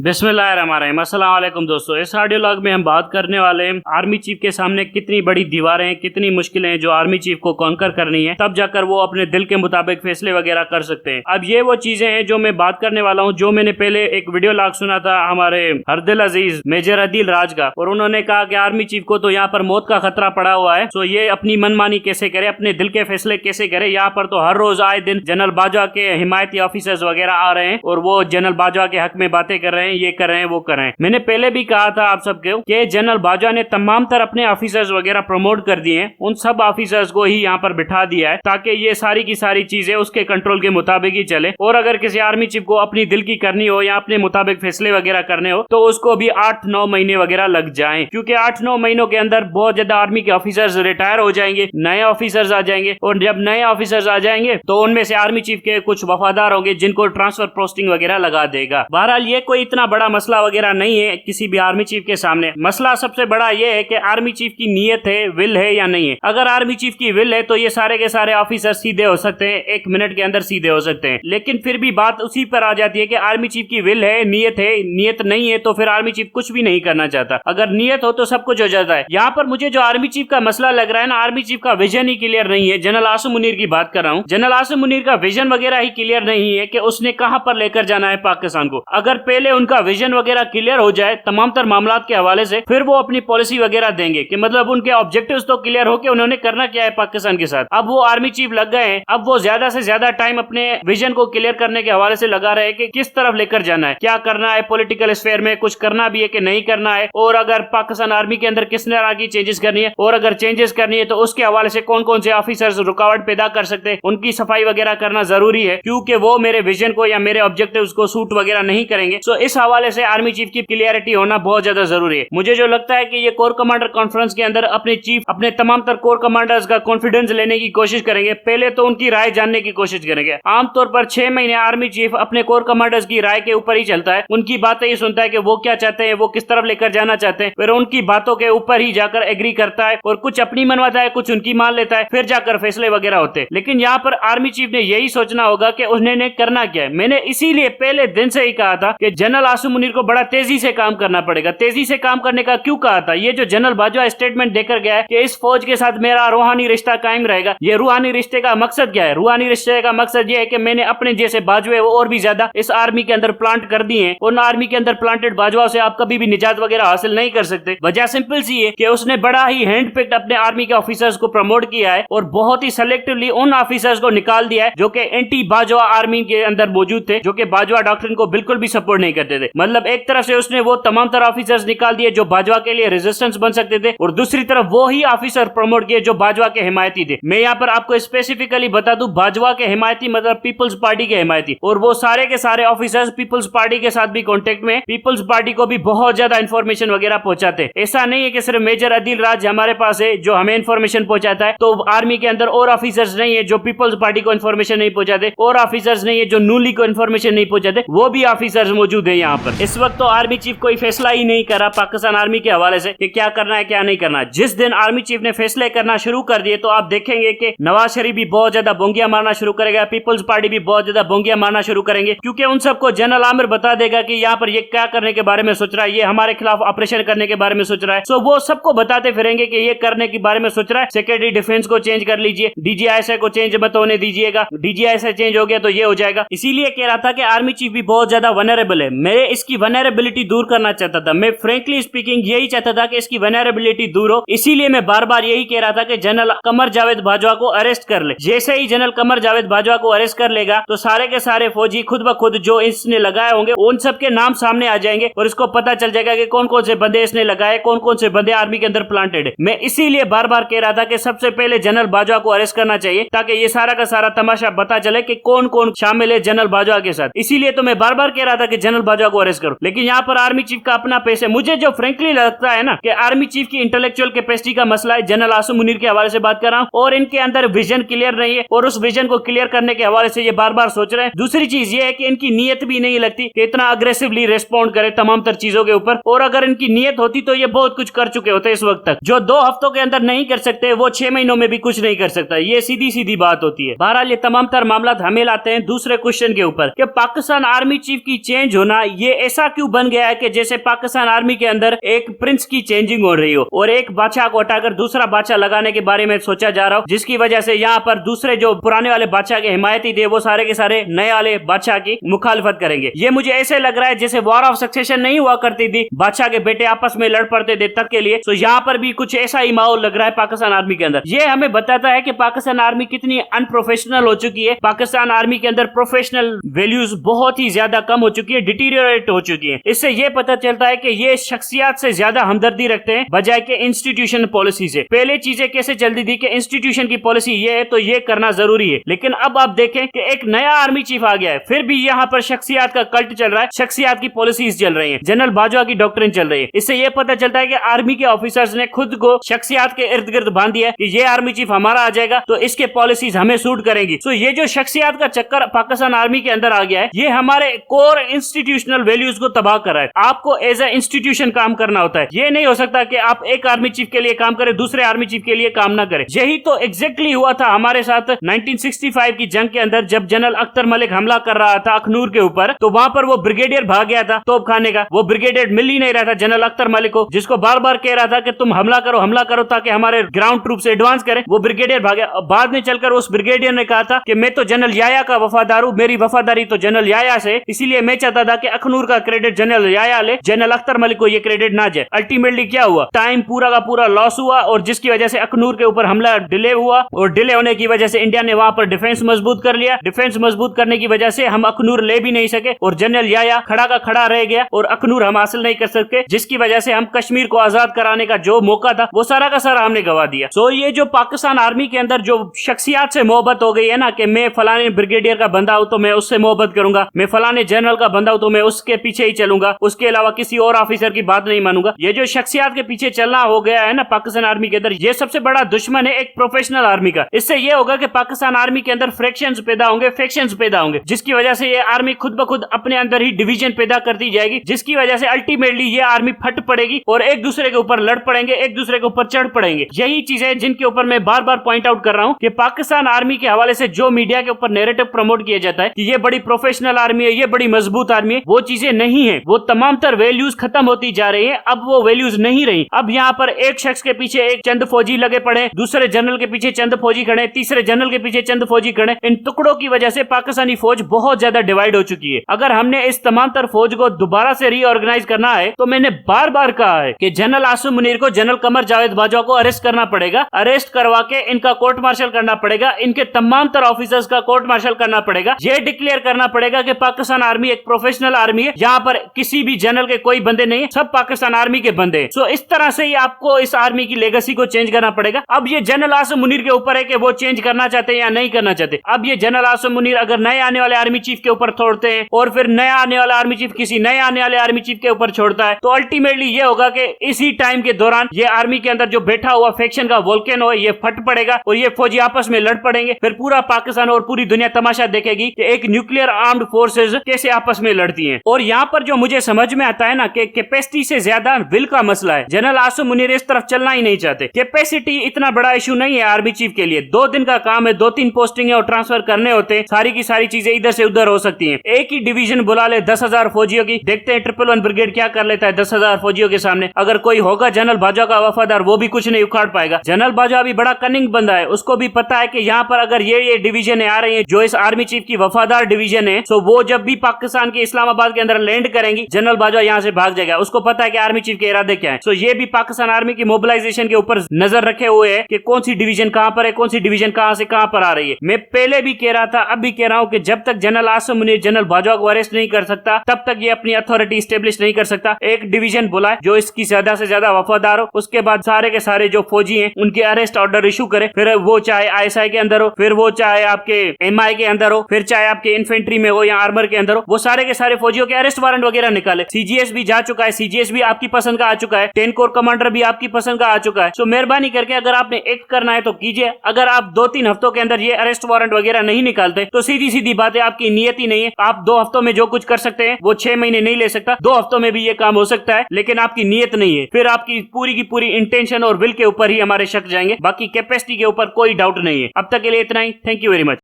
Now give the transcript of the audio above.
बिस्मिल्लाहिर्रहमानिर्रहीम। अस्सलाम वालेकुम दोस्तों, इस ऑडियो लॉग में हम बात करने वाले हैं आर्मी चीफ के सामने कितनी बड़ी दीवारें हैं, कितनी मुश्किलें हैं जो आर्मी चीफ को कॉन्कर करनी है, तब जाकर वो अपने दिल के मुताबिक फैसले वगैरह कर सकते हैं। अब ये वो चीजें हैं जो मैं बात करने वाला हूँ, जो मैंने पहले एक वीडियो लॉग सुना था हमारे हरदिल अजीज मेजर अदील राज का, और उन्होंने कहा कि आर्मी चीफ को तो यहाँ पर मौत का खतरा पड़ा हुआ है, तो ये अपनी मनमानी कैसे करे, अपने दिल के फैसले कैसे करे। यहाँ पर तो हर रोज आए दिन जनरल बाजवा के हिमायती ऑफिसर्स वगैरह आ रहे हैं और वो जनरल बाजवा के हक में बातें कर रहे हैं, ये कर रहे हैं, वो कर रहे हैं। मैंने पहले भी कहा था आप सबको कि जनरल बाजवा ने तमाम तर अपने ऑफिसर्स वगैरह प्रमोट कर दिए हैं, उन सब ऑफिसर्स को ही यहाँ पर बिठा दिया है ताकि ये सारी की सारी चीजें उसके कंट्रोल के मुताबिक ही चले। और अगर किसी आर्मी चीफ को अपनी दिल की करनी हो या अपने मुताबिक फैसले वगैरह करने हो तो उसको भी 8-9 महीने वगैरह लग जाएं, क्योंकि 8-9 महीनों के अंदर बहुत ज्यादा आर्मी के ऑफिसर्स रिटायर हो जाएंगे, नए ऑफिसर्स आ जाएंगे, और जब नए ऑफिसर्स आ जाएंगे तो उनमें से आर्मी चीफ के कुछ वफादार होंगे जिनको ट्रांसफर पोस्टिंग वगैरह लगा देगा। बहरहाल ये कोई इतना बड़ा मसला वगैरह नहीं है किसी भी आर्मी चीफ के सामने। मसला सबसे बड़ा ये है कि आर्मी चीफ की नीयत है, विल है या नहीं है। अगर आर्मी चीफ की विल है तो ये सारे के सारे ऑफिसर सीधे हो सकते हैं, 1 मिनट के अंदर सीधे हो सकते हैं। लेकिन फिर भी बात उसी पर आ जाती है कि आर्मी चीफ की विल है, नीयत नहीं है, तो फिर आर्मी चीफ कुछ भी नहीं करना चाहता। अगर नीयत हो तो सब कुछ हो जाता है। यहाँ पर मुझे जो आर्मी चीफ का मसला लग रहा है ना, आर्मी चीफ का विजन ही क्लियर नहीं है। जनरल आसिम मुनीर की बात कर रहा हूँ, जनरल आसिम मुनीर का विजन वगैरह ही क्लियर नहीं है कि उसने कहां पर लेकर जाना है पाकिस्तान को। अगर पहले उनका विजन वगैरह क्लियर हो जाए तमाम तर मामला के हवाले से, फिर वो अपनी पॉलिसी वगैरह देंगे कि मतलब उनके ऑब्जेक्टिव्स तो क्लियर हो कि उन्होंने करना क्या है पाकिस्तान के साथ। अब वो आर्मी चीफ लग गए हैं, अब वो ज्यादा से ज्यादा टाइम अपने विजन को क्लियर करने के हवाले से लगा रहे हैं कि किस तरफ लेकर जाना है, क्या करना है, पॉलिटिकल स्फेयर में कुछ करना भी है कि नहीं करना है, और अगर पाकिस्तान आर्मी के अंदर किस तरह की चेंजेस करनी है, और अगर चेंजेस करनी है तो उसके हवाले से कौन कौन से ऑफिसर्स रुकावट पैदा कर सकते हैं, उनकी सफाई वगैरह करना जरूरी है, क्योंकि वो मेरे विजन को या मेरे ऑब्जेक्टिव्स को सूट वगैरह नहीं करेंगे। सो इस हवाले से आर्मी चीफ की क्लियरिटी होना बहुत ज्यादा जरूरी है। मुझे जो लगता है कि ये कोर कमांडर कॉन्फ्रेंस के अंदर अपने चीफ अपने तमाम तर कोर कमांडर्स का कॉन्फिडेंस लेने की कोशिश करेंगे, पहले तो उनकी राय जानने की कोशिश करेंगे। आमतौर पर 6 महीने आर्मी चीफ अपने कोर कमांडर्स की राय के ऊपर ही चलता है, उनकी बातें ही सुनता है कि वो क्या चाहते हैं, वो किस तरफ लेकर जाना चाहते हैं, फिर उनकी बातों के ऊपर ही जाकर एग्री करता है, और कुछ अपनी मनवाता है, कुछ उनकी मान लेता है, फिर जाकर फैसले वगैरह होते हैं। लेकिन यहाँ पर आर्मी चीफ ने यही सोचना होगा कि उन्होंने करना क्या है। मैंने इसीलिए पहले दिन से ही कहा था कि जनरल आसिम मुनीर को बड़ा तेजी से काम करना पड़ेगा। तेजी से काम करने का क्यों कहा था? ये जो जनरल बाजवा स्टेटमेंट देकर गया है कि इस फौज के साथ मेरा रूहानी रिश्ता कायम रहेगा, ये रूहानी रिश्ते का मकसद क्या है? रूहानी रिश्ते का मकसद ये है कि मैंने अपने जैसे बाजवे और भी ज्यादा इस आर्मी के अंदर प्लांट कर दिए हैं, उन आर्मी के अंदर प्लांटेड बाजवा से आप कभी भी निजात वगैरह हासिल नहीं कर सकते। वजह सिंपल सी है कि उसने बड़ा ही हैंड पिक्ड अपने आर्मी के ऑफिसर्स को प्रमोट किया है और बहुत ही सेलेक्टिवली उन ऑफिसर्स को निकाल दिया है जो कि एंटी बाजवा आर्मी के अंदर मौजूद थे, जो कि बाजवा डॉक्ट्रिन को बिल्कुल भी सपोर्ट नहीं करते थे। मतलब एक तरफ से उसने वो तमाम तरह ऑफिसर्स निकाल दिए जो बाजवा के लिए रेजिस्टेंस बन सकते थे, और दूसरी तरफ वो ही ऑफिसर प्रमोट किए जो बाजवा के हिमायती थे। मैं यहाँ पर आपको स्पेसिफिकली बता दूं, बाजवा के हिमायती मतलब पीपल्स पार्टी के हिमायती, और वो सारे के सारे ऑफिसर्स पीपल्स पार्टी के साथ भी कॉन्टेक्ट में, पीपल्स पार्टी को भी बहुत ज्यादा इंफॉर्मेशन वगैरह पहुंचाते। ऐसा नहीं है कि सिर्फ मेजर अदील राज हमारे पास है जो हमें इंफॉर्मेशन पहुंचाता है, तो आर्मी के अंदर और ऑफिसर्स नहीं है जो पीपल्स पार्टी को इंफॉर्मेशन नहीं पहुंचाते, और ऑफिसर्स नहीं है जो नूली को इंफॉर्मेशन नहीं पहुंचाते, वो भी ऑफिसर्स मौजूद है यहाँ पर। इस वक्त तो आर्मी चीफ कोई फैसला ही नहीं करा पाकिस्तान आर्मी के हवाले से कि क्या करना है क्या नहीं करना। जिस दिन आर्मी चीफ ने फैसले करना शुरू कर दिए तो आप देखेंगे कि नवाज शरीफ भी बहुत ज्यादा बोंगिया मारना शुरू करेगा, पीपल्स पार्टी भी बहुत ज्यादा बोंगिया मारना शुरू करेंगे, क्योंकि उन सबको जनरल आमिर बता देगा कि यहाँ पर ये क्या करने के बारे में सोच रहा है, ये हमारे खिलाफ ऑपरेशन करने के बारे में सोच रहा है। सो वो सबको बताते फिरेंगे कि ये करने के बारे में सोच रहा है, सेक्रेटरी डिफेंस को चेंज कर लीजिए, डीजीआईएसआई को चेंज मत होने दीजिएगा, डीजीआईएसआई चेंज हो गया तो ये हो जाएगा। इसीलिए कह रहा था कि आर्मी चीफ भी बहुत ज्यादा वनरेबल है। मैं इसकी वनरेबिलिटी दूर करना चाहता था, मैं फ्रेंकली स्पीकिंग यही चाहता था कि इसकी वनरेबिलिटी दूर हो। इसीलिए मैं बार बार यही कह रहा था कि जनरल कमर जावेद बाजवा को अरेस्ट कर ले। जैसे ही जनरल कमर जावेद बाजवा को अरेस्ट कर लेगा तो सारे के सारे फौजी खुद ब खुद जो इसने लगाए होंगे उन सब के नाम सामने आ जाएंगे, और इसको पता चल जाएगा कि कौन कौन से बंदे इसने लगाए, कौन कौन से बंदे आर्मी के अंदर प्लांटेड है। मैं इसीलिए बार बार कह रहा था कि सबसे पहले जनरल बाजवा को अरेस्ट करना चाहिए, ताकि ये सारा का सारा तमाशा पता चले कि कौन कौन शामिल है जनरल बाजवा के साथ। इसीलिए तो मैं बार बार कह रहा था कि जनरल बाजवा को अरेस्ट करो। लेकिन यहाँ पर आर्मी चीफ का अपना पैसे, मुझे जो फ्रेंकली लगता है ना कि आर्मी चीफ की इंटेलेक्चुअल कैपेसिटी का मसला है। जनरल आसिम मुनीर के हवाले से बात कर रहा हूँ, और इनके अंदर विजन क्लियर नहीं है, और उस विजन को क्लियर करने के हवाले से ये बार बार सोच रहे हैं। दूसरी चीज ये है कि इनकी नीयत भी नहीं लगती कि इतना अग्रेसिवली रिस्पॉन्ड करे तमाम तर चीजों के ऊपर, और अगर इनकी नीयत होती तो ये बहुत कुछ कर चुके होते इस वक्त तक। जो 2 हफ्तों के अंदर नहीं कर सकते वो 6 महीनों में भी कुछ नहीं कर सकता। ये सीधी सीधी बात होती है। बहरहाल ये तमाम तर मामला हमें लाते हैं दूसरे क्वेश्चन के ऊपर कि पाकिस्तान आर्मी चीफ की चेंज होना ये ऐसा क्यों बन गया है कि जैसे पाकिस्तान आर्मी के अंदर एक प्रिंस की चेंजिंग हो रही हो और एक बादशाह को हटाकर दूसरा बादशाह लगाने के बारे में सोचा जा रहा हो, जिसकी वजह से यहाँ पर दूसरे जो पुराने वाले बादशाह के हिमायती थे वो सारे के सारे नए वाले बादशाह की मुखालफत करेंगे। ये मुझे ऐसे लग रहा है जैसे वॉर ऑफ सक्सेशन नहीं हुआ करती थी, बादशाह के बेटे आपस में लड़ पड़ते थे तक के लिए। तो यहाँ पर भी कुछ ऐसा ही माहौल लग रहा है पाकिस्तान आर्मी के अंदर। ये हमें बताता है कि पाकिस्तान आर्मी कितनी अनप्रोफेशनल हो चुकी है। पाकिस्तान आर्मी के अंदर प्रोफेशनल वैल्यूज बहुत ही ज्यादा कम हो चुकी है, डिटीरियोरेट हो चुकी है। इससे ये पता चलता है कि ये शख्सियत से ज्यादा हमदर्दी रखते हैं बजाय के इंस्टीट्यूशन पॉलिसी से। पहले चीजें कैसे चलती थी कि इंस्टीट्यूशन की पॉलिसी ये है तो ये करना जरूरी है, लेकिन अब आप देखें कि एक नया आर्मी चीफ आ गया है, फिर भी यहाँ पर शख्सियत का कल्ट चल रहा है, शख्सियत की पॉलिसीज चल रही है, जनरल बाजवा की डॉक्ट्रिन चल रही है। इससे ये पता चलता है कि आर्मी के ऑफिसर्स ने खुद को शख्सियत के इर्द गिर्द बांध दिया कि ये आर्मी चीफ हमारा आ जाएगा तो इसके पॉलिसीज हमें सूट करेंगी। तो ये जो शख्सियत का चक्कर पाकिस्तान आर्मी के अंदर आ गया है, ये हमारे कोर इंस्टीट्यूशनल वैल्यूज को तबाह कर रहा है। आपको एज ए इंस्टीट्यूशन काम करना होता है। ये नहीं हो सकता कि आप एक आर्मी चीफ के लिए काम करें, दूसरे आर्मी चीफ के लिए काम ना करें। यही तो एग्जैक्टली हुआ था हमारे साथ 1965 की जंग के अंदर, जब जनरल अख्तर मलिक हमला कर रहा था अखनूर के ऊपर, तो वहां पर वो ब्रिगेडियर भाग गया था तोप खाने का। वो ब्रिगेडियर मिल ही नहीं रहा था जनरल अख्तर मलिक को, जिसको बार बार कह रहा था कि तुम हमला करो ताकि हमारे ग्राउंड ट्रूप से एडवांस करें। वो ब्रिगेडियर भाग गया। बाद में चलकर उस ब्रिगेडियर ने कहा था कि मैं तो जनरल याया का वफादार हूं, मेरी वफादारी तो जनरल याया से, इसीलिए मैं चाहता था कि अखनूर का क्रेडिट जनरल याया ले, जनरल अख्तर मलिक को ये क्रेडिट ना जाए। अल्टीमेटली क्या हुआ, टाइम पूरा का पूरा लॉस हुआ और जिसकी वजह से अखनूर के ऊपर हमला डिले हुआ और डिले होने की वजह से इंडिया ने वहां पर डिफेंस मजबूत कर लिया। डिफेंस मजबूत करने की वजह से हम अखनूर ले भी नहीं सके और जनरल याया खड़ा का खड़ा रह गया और अखनूर हम हासिल नहीं कर सके, जिसकी वजह से हम कश्मीर को आजाद कराने का जो मौका था वो सारा का सारा हमने गवा दिया। सो ये जो पाकिस्तान आर्मी के अंदर जो शख्सियत से मोहब्बत हो गई है ना, कि मैं फलाने ब्रिगेडियर का बंदा हूं तो मैं उससे मोहब्बत करूंगा, मैं फलाने जनरल का बंदा हूं तो मैं उसके पीछे ही चलूंगा, उसके अलावा किसी और ऑफिसर की बात नहीं मानूंगा। ये जो शख्सियत के पीछे चलना हो गया है ना पाकिस्तान आर्मी के अंदर, ये सबसे बड़ा दुश्मन है एक प्रोफेशनल आर्मी का। इससे ये होगा कि पाकिस्तान आर्मी के अंदर फ्रैक्शंस पैदा होंगे, फैक्शंस पैदा होंगे, जिसकी वजह से ये आर्मी खुद ब खुद अपने अंदर ही डिवीजन पैदा करती जाएगी, जिसकी वजह से अल्टीमेटली ये आर्मी फट पड़ेगी और एक दूसरे के ऊपर लड़ पड़ेंगे, एक दूसरे के ऊपर चढ़ पड़ेंगे। यही चीजें जिनके ऊपर मैं बार बार पॉइंट आउट कर रहा हूं कि पाकिस्तान आर्मी के हवाले से जो मीडिया के ऊपर नैरेटिव प्रमोट किया जाता है कि ये बड़ी प्रोफेशनल आर्मी है, ये बड़ी मजबूत आर्मी है, वो चीजें नहीं है। वो तमाम तर वैल्यूज खत्म होती जा रही है। अब वो वैल्यूज नहीं रही। अब यहाँ पर एक शख्स के पीछे एक चंद फौजी लगे पड़े, दूसरे जनरल के पीछे चंद फौजी खड़े, तीसरे जनरल के पीछे चंद फौजी खड़े। इन टुकड़ों की वजह से पाकिस्तानी फौज बहुत ज्यादा डिवाइड हो चुकी है। अगर हमने इस तमाम तर फौज को दोबारा से रीऑर्गेनाइज करना है तो मैंने बार बार कहा है कि जनरल आसिम मुनीर को, जनरल कमर जावेद बाजवा को अरेस्ट करना पड़ेगा, अरेस्ट करवा के इनका कोर्ट मार्शल करना पड़ेगा, इनके तमाम तर ऑफिसर्स का कोर्ट मार्शल करना पड़ेगा। यह डिक्लेयर करना पड़ेगा कि पाकिस्तान आर्मी एक प्रोफेशनल आर्मी है, यहाँ पर किसी भी जनरल के कोई बंदे नहीं है, सब पाकिस्तान आर्मी के बंदे हैं। सो इस तरह से ही आपको इस आर्मी की लेगेसी को चेंज करना पड़ेगा। अब ये जनरल आसिम मुनीर के ऊपर है कि वो चेंज करना चाहते हैं या नहीं करना चाहते। अब ये जनरल आसिम मुनीर अगर नए आने वाले आर्मी चीफ के ऊपर छोड़ते हैं और फिर नया आने वाला आर्मी चीफ किसी नए आने वाले आर्मी चीफ के ऊपर छोड़ता है तो अल्टीमेटली ये होगा कि इसी टाइम के दौरान ये आर्मी के अंदर जो बैठा हुआ फैक्शन का वोल्केनो है ये फट पड़ेगा और ये फौजी आपस में लड़ पड़ेंगे। फिर पूरा पाकिस्तान और पूरी दुनिया तमाशा देखेगी कि एक न्यूक्लियर आर्म्ड फोर्सेज कैसे आपस में लड़ती हैं। और यहाँ पर जो मुझे समझ में आता है ना कि कैपेसिटी से ज्यादा विल का मसला है। जनरल आसिम मुनीर इस तरफ चलना ही नहीं चाहते। कैपेसिटी इतना बड़ा इशू नहीं है आर्मी चीफ के लिए। 2 दिन का काम है, 2-3 पोस्टिंग और ट्रांसफर करने होते हैं, सारी की सारी चीजें इधर से उधर हो सकती हैं। एक ही डिवीजन बुला ले 10,000 फौजियों की, देखते हैं 111 ब्रिगेड क्या कर लेता है 10,000 फौजियों के सामने। अगर कोई होगा जनरल बाजवा का वफादार, वो भी कुछ नहीं उखाड़ पाएगा। जनरल बाजवा भी बड़ा कनिंग बंदा है, उसको भी पता है कि यहाँ पर अगर ये डिवीजन आ रही है जो इस आर्मी चीफ की वफादार डिवीजन है, तो वो जब भी पाकिस्तान के इस्लामाबाद के अंदर लैंड करेंगी जनरल बाजवा यहाँ से भाग जाएगा। उसको पता है कि आर्मी चीफ के इरादे क्या है। सो ये भी पाकिस्तान आर्मी की मोबिलाइजेशन के ऊपर नजर रखे हुए है कि कौन सी डिवीजन कहां पर है, कौन सी डिवीजन कहां से कहां पर आ रही है। मैं पहले भी कह रहा था, अब भी कह रहा हूं कि जब तक जनरल आसिम मुनीर जनरल बाजवा को अरेस्ट नहीं कर सकता तब तक ये अपनी अथॉरिटी स्टेब्लिश नहीं कर सकता। एक डिवीजन बुलाए जो इसकी ज्यादा से ज्यादा वफादार हो, उसके बाद सारे के सारे जो फौजी हैं उनके अरेस्ट ऑर्डर इशू करे, फिर वो चाहे ISI के अंदर हो, फिर वो चाहे आपके MI के अंदर हो, फिर चाहे आपके इन्फेंट्री में हो या आर्मर के अंदर हो, वो सारे के सारे फौजियों के अरेस्ट वारंट वगैरह निकाले। CGS भी जा चुका है, CGS भी आपकी पसंद का आ चुका है, 10 कोर कमांडर भी आपकी पसंद का आ चुका है। सो मेहरबानी करके अगर आपने एक्ट करना है तो कीजिए। अगर आप 2-3 हफ्तों के अंदर ये अरेस्ट वारंट वगैरह नहीं निकालते तो सीधी सीधी बात है आपकी नियत ही नहीं है। आप 2 हफ्तों में जो कुछ कर सकते हैं वो 6 महीने नहीं ले सकता। 2 हफ्तों में भी ये काम हो सकता है, लेकिन आपकी नियत नहीं है। फिर आपकी पूरी की पूरी इंटेंशन और विल के ऊपर ही हमारे शक जाएंगे, बाकी कैपेसिटी के ऊपर कोई डाउट नहीं है। अब तक के लिए इतना ही। Thank you very much.